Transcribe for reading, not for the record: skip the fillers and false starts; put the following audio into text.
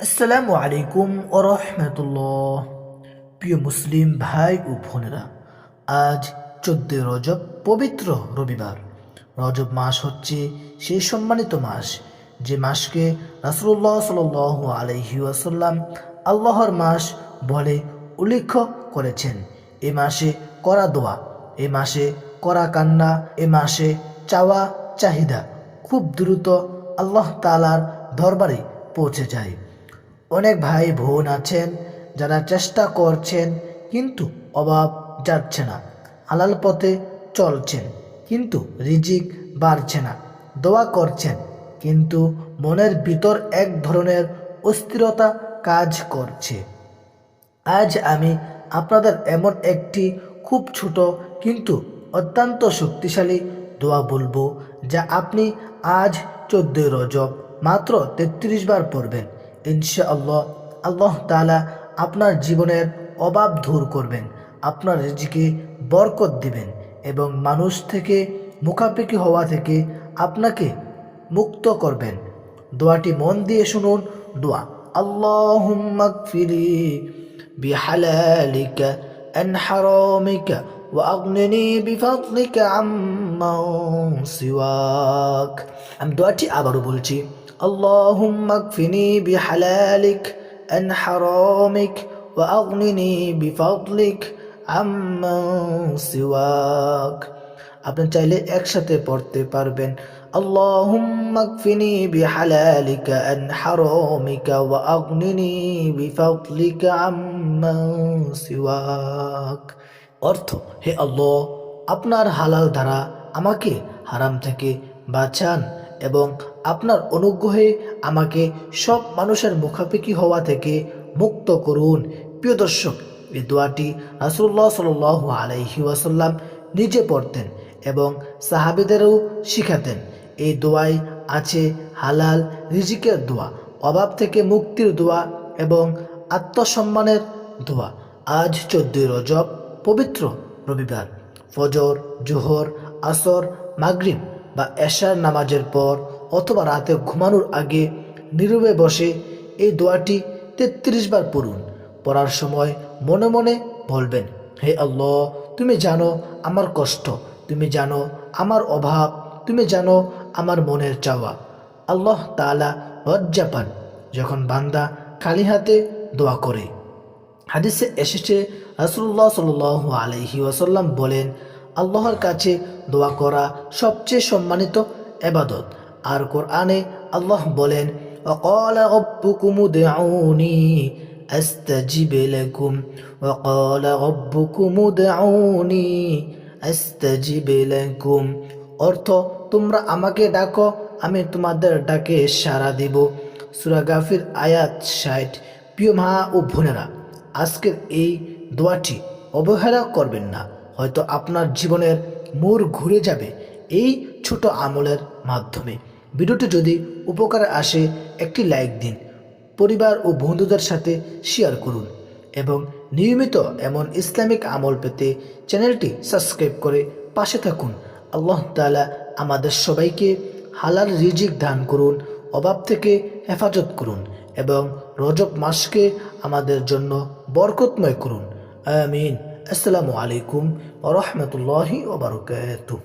আসসালামু আলাইকুম ও রহমতুল্লাহ। প্রিয় মুসলিম ভাই ও বোনেরা, আজ 14 রজব, পবিত্র রবিবার। রজব মাস হচ্ছে সেই সম্মানিত মাস যে মাসকে রাসূলুল্লাহ সাল্লাল্লাহু আলাইহি ওয়াসাল্লাম আল্লাহর মাস বলে উল্লেখ করেছেন। এ মাসে করা দোয়া, এ মাসে করা কান্না, এ মাসে চাওয়া চাহিদা খুব দ্রুত আল্লাহ তাআলার দরবারে পৌঁছে যায়। অনেক ভাই বোন আছেন যারা চেষ্টা করছেন কিন্তু অভাব যাচ্ছে না, হালাল পথে চলছেন কিন্তু রিজিক বাড়ছে না, দোয়া করছেন কিন্তু মনের ভিতর এক ধরনের অস্থিরতা কাজ করছে। আজ আমি আপনাদের এমন একটি খুব ছোট কিন্তু অত্যন্ত শক্তিশালী দোয়া বলবো, যা আপনি আজ 14 রজব মাত্র 33 বার পড়বেন। ইনশাআল্লাহ আল্লাহ তাআলা আপনার জীবনের অভাব দূর করবেন, আপনার রিজিকে বরকত দিবেন এবং মানুষ থেকে মুখাপেক্ষি হওয়া থেকে আপনাকে মুক্ত করবেন। দোয়াটি মন দিয়ে শুনুন। দোয়া: আল্লাহুম্মা গফিরি বিহালালিকা আন হারামিকা ওয়া আগনিনি বিফাদলিকা আম্মান সিওয়াক। আমি দোয়াটি আবারও বলছি: আল্লাহুম্মা গফিনি বিহালালিক আন হারামিক ওয়া আগনিনি বিফাদলিক আম্মান সিওয়াক। আপনি চাইলে একসাথে পড়তে পারবেন: আল্লাহুম্মা গফিনি বিহালালিকা আন হারামিকা ওয়া আগনিনি বিফাদলিকা আম্মান সিওয়াক। অর্থ: হে আল্লাহ, আপনার হালাল দ্বারা আমাকে হারাম থেকে বাঁচান এবং আপনার অনুগ্রহে আমাকে সব মানুষের মুখাপেক্ষি হওয়া থেকে মুক্ত করুন। প্রিয় দর্শক, এই দোয়াটি রাসূলুল্লাহ সাল্লাল্লাহু আলাইহি ওয়াসাল্লাম নিজে পড়তেন এবং সাহাবীদেরও শিখাতেন। এই দোয়ায় আছে হালাল রিজিকের দোয়া, অভাব থেকে মুক্তির দোয়া এবং আত্মসম্মানের দোয়া। আজ 14 রজব, পবিত্র রবিবার। ফজর, জোহর, আসর, মাগরিব বা এশার নামাজের পর অথবা রাতে ঘুমানোর আগে নীরবে বসে এই দোয়াটি 33 বার পড়ুন। পড়ার সময় মনে মনে বলবেন: হে আল্লাহ, তুমি জানো আমার কষ্ট, তুমি জানো আমার অভাব, তুমি জানো আমার মনের চাওয়া। আল্লাহ তাআলা লজ্জা পান যখন বান্দা খালি হাতে দোয়া করে। হাদিসে এসেছে, রাসূলুল্লাহ সাল্লাল্লাহু আলাইহি ওয়াসাল্লাম বলেন, আল্লাহর কাছে দোয়া করা সবচেয়ে সম্মানিত ইবাদত। আর কোরআনে আল্লাহ বলেন, ওয়াকালা রাব্বুকুম উদউনি আস্তাজিব লাকুম, ওয়াকালা রাব্বুকুম উদউনি আস্তাজিব লাকুম। অর্থ: তোমরা আমাকে ডাকো, আমি তোমাদের ডাকে সাড়া দিব। সূরা গাফির আয়াত 60। প্রিয় মা ও বোনেরা, আজকের এই দোয়াটি অবহেলা করবেন না। হয়তো আপনার জীবনের মোড় ঘুরে যাবে এই ছোট আমলের মাধ্যমে। ভিডিওটি যদি উপকারে আসে একটি লাইক দিন, পরিবার ও বন্ধুদের সাথে শেয়ার করুন এবং নিয়মিত এমন ইসলামিক আমল পেতে চ্যানেলটি সাবস্ক্রাইব করে পাশে থাকুন। আল্লাহ তাআলা আমাদের সবাইকে হালাল রিজিক দান করুন, অভাব থেকে হেফাজত করুন এবং রজব মাসকে আমাদের জন্য বরকতময় করুন। আমিন। আসসালামু আলাইকুম ওয়া রাহমাতুল্লাহি ওয়া বারাকাতুহু।